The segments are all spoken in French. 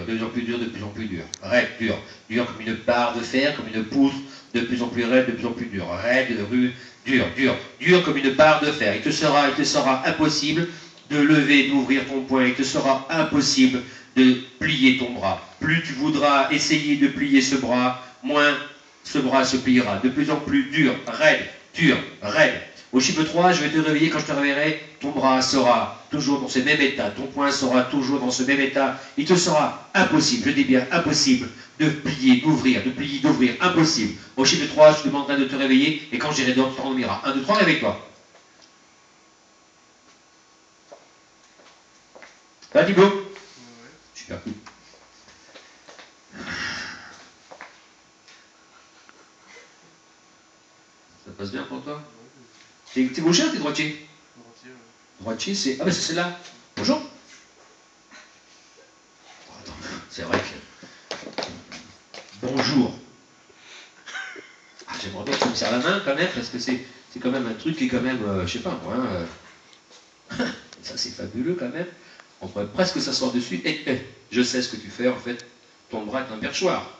dur, de plus en plus dur, de plus en plus dur. Raide, dur, dur comme une barre de fer, comme une poutre, de plus en plus raide, de plus en plus dur. Raide, rue, dur, dur, dur comme une barre de fer. Il te sera impossible de lever, d'ouvrir ton poing. Il te sera impossible de plier ton bras. Plus tu voudras essayer de plier ce bras, moins ce bras se pliera. De plus en plus dur, raide. Au chiffre 3, je vais te réveiller. Quand je te réveillerai, ton bras sera toujours dans ce même état. Ton poing sera toujours dans ce même état. Il te sera impossible, je dis bien impossible, de plier, d'ouvrir, de plier, d'ouvrir. Impossible. Au chiffre 3, je te demanderai de te réveiller. Et quand j'irai dehors, tu t'endormiras. 1, 2, 3, réveille-toi. Ça va, Thibaut? Ouais. Super cool. Ça passe bien pour toi? T'es gaucher ou t'es droitier? Droitier, ouais. Droitier, c'est... Ah ben c'est celle-là. Bonjour. Oh, attends, c'est vrai que... Bonjour. Ah, j'aimerais bien que tu me serres la main quand même, parce que c'est quand même un truc qui est quand même... je sais pas moi... ça c'est fabuleux quand même. On pourrait presque s'asseoir dessus. Je sais ce que tu fais en fait. Ton bras est un perchoir.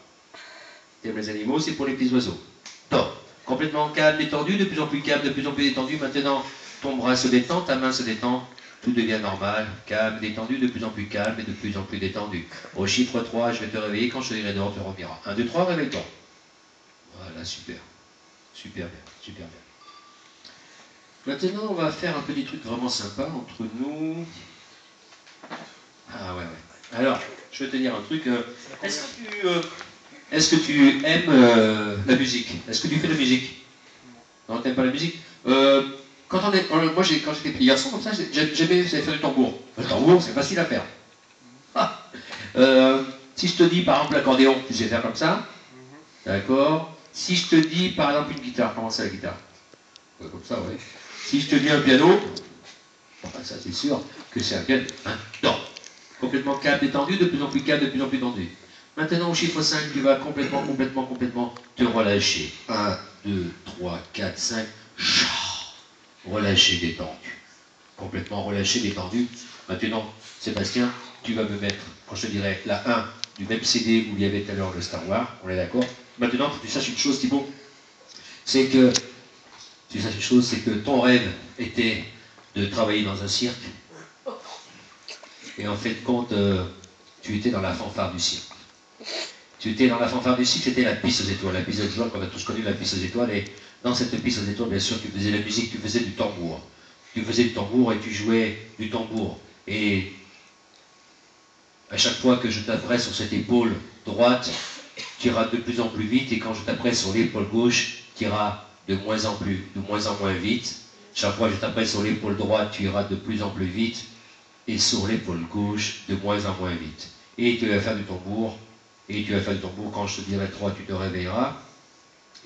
T'aimes les animaux, c'est pour les petits oiseaux. Dors. Complètement calme, détendu, de plus en plus calme, de plus en plus détendu. Maintenant, ton bras se détend, ta main se détend, tout devient normal, calme, détendu, de plus en plus calme et de plus en plus détendu. Au chiffre 3, je vais te réveiller, quand je te dirai dehors, tu reviendras. 1, 2, 3, réveille-toi. Voilà, super. Super bien, super bien. Maintenant, on va faire un petit truc vraiment sympa entre nous. Ah ouais, ouais. Alors, je vais te dire un truc. Est-ce que tu aimes la musique? Est-ce que tu fais de la musique? Non, t'aimes pas la musique? Quand on est, moi, quand j'étais petit garçon comme ça, j'aimais faire du tambour. Le tambour, c'est facile à faire. Ah. Si je te dis par exemple l'accordéon, tu sais faire comme ça? D'accord. Si je te dis par exemple une guitare, comment c'est la guitare? Ouais, comme ça, ouais. Si je te dis un piano, ça c'est sûr que c'est un piano. Hein? Non. Complètement calme, détendu, de plus en plus calme, de plus en plus tendu. Maintenant, au chiffre 5, tu vas complètement te relâcher. 1, 2, 3, 4, 5. Relâché, détendu. Complètement relâché, détendu. Maintenant, Sébastien, tu vas me mettre, quand je te dirai la 1 du même CD où il y avait tout à l'heure le Star Wars, on est d'accord? Maintenant, tu saches une chose, Thibaut, c'est que, ton rêve était de travailler dans un cirque. Et en fait, compte, tu étais dans la fanfare du cirque. Tu étais dans la fanfare du cirque, c'était la piste aux étoiles. La piste aux étoiles, qu'on a tous connu la piste aux étoiles. Et dans cette piste aux étoiles, bien sûr, tu faisais la musique, tu faisais du tambour. Tu faisais du tambour et tu jouais du tambour. Et à chaque fois que je taperai sur cette épaule droite, tu iras de plus en plus vite. Et quand je taperai sur l'épaule gauche, tu iras de moins en moins vite. Chaque fois que je taperai sur l'épaule droite, tu iras de plus en plus vite. Et sur l'épaule gauche, de moins en moins vite. Et tu vas faire du tambour. Et tu vas faire du tambour, quand je te dirai 3, tu te réveilleras.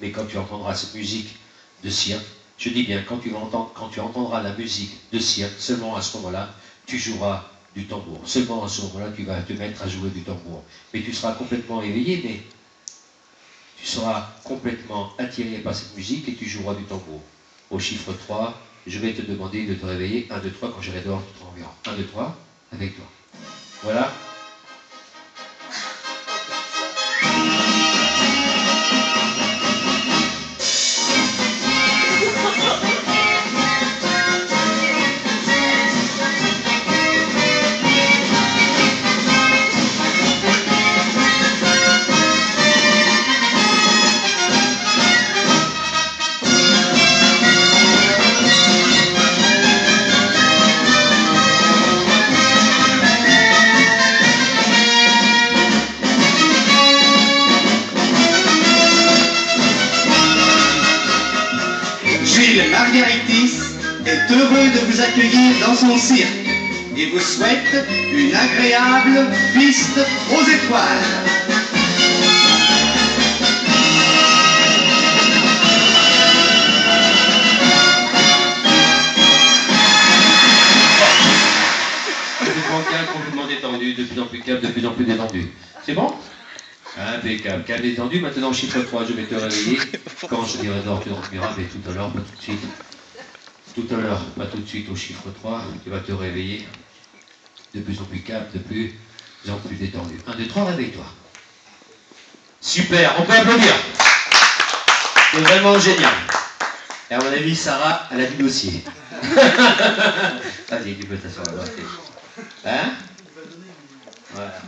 Mais quand tu entendras cette musique de cirque, je dis bien, quand tu entendras la musique de cirque, seulement à ce moment-là, tu joueras du tambour. Seulement à ce moment-là, tu vas te mettre à jouer du tambour. Mais tu seras complètement éveillé, mais tu seras complètement attiré par cette musique et tu joueras du tambour. Au chiffre 3, je vais te demander de te réveiller. 1, 2, 3, quand j'irai dehors, tu te renverras. 1, 2, 3, avec toi. Voilà. Margaritis est heureux de vous accueillir dans son cirque et vous souhaite une agréable piste aux étoiles. Complètement détendu, de plus en plus calme, de plus en plus détendu. C'est bon? Impeccable, calme, détendu. Maintenant, au chiffre 3, je vais te réveiller. Quand je dirai dehors, tu dormiras, mais tout à l'heure, pas tout de suite. Tout à l'heure, pas tout de suite, au chiffre 3, tu vas te réveiller. De plus en plus calme, de plus Ils ont plus détendu. 1, 2, 3, réveille-toi. Super, on peut applaudir. C'est vraiment génial. Et à mon avis, Sarah, elle a du dossier. Vas-y, tu peux t'asseoir là-bas. Hein? Voilà.